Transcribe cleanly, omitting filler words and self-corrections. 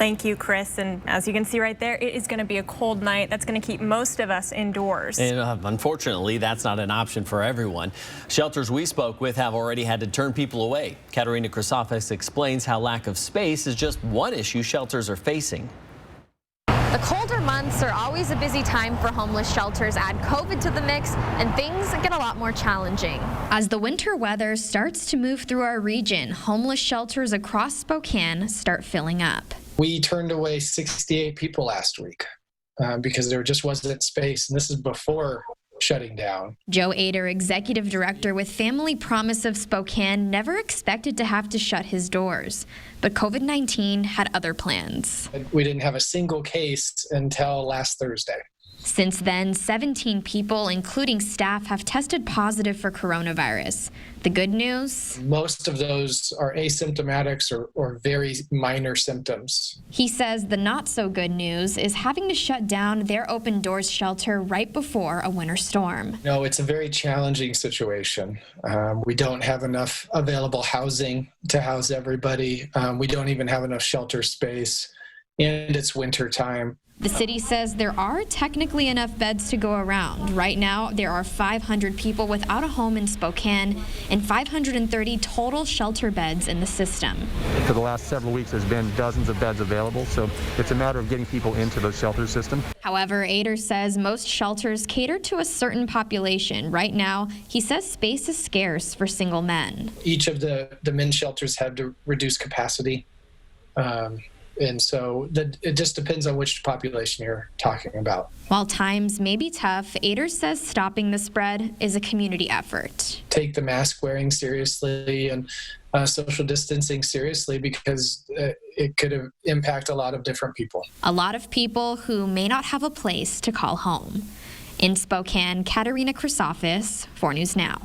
Thank you, Chris. And as you can see right there, it is going to be a cold night. That's going to keep most of us indoors. And unfortunately, that's not an option for everyone. Shelters we spoke with have already had to turn people away. Katerina Chryssafis explains how lack of space is just one issue shelters are facing. The colder months are always a busy time for homeless shelters. Add COVID to the mix and things get a lot more challenging. As the winter weather starts to move through our region, homeless shelters across Spokane start filling up. We turned away 68 people last week because there just wasn't space, and this is before shutting down. Joe Ader, executive director with Family Promise of Spokane, never expected to have to shut his doors, but COVID-19 had other plans. We didn't have a single case until last Thursday. Since then, 17 people, including staff, have tested positive for coronavirus. The good news? Most of those are asymptomatics or very minor symptoms. He says the not so good news is having to shut down their Open Doors shelter right before a winter storm. No, it's a very challenging situation. We don't have enough available housing to house everybody. We don't even have enough shelter space, and it's winter time. The city says there are technically enough beds to go around. Right now, there are 500 people without a home in Spokane and 530 total shelter beds in the system. For the last several weeks, there's been dozens of beds available, so it's a matter of getting people into the shelter system. However, Ader says most shelters cater to a certain population. Right now, he says space is scarce for single men. Each of the men's shelters had to reduce capacity. And so it just depends on which population you're talking about. While times may be tough, Ader says stopping the spread is a community effort. Take the mask wearing seriously and social distancing seriously, because it could impact a lot of different people. A lot of people who may not have a place to call home. In Spokane, Katerina Chryssafis, 4 News Now.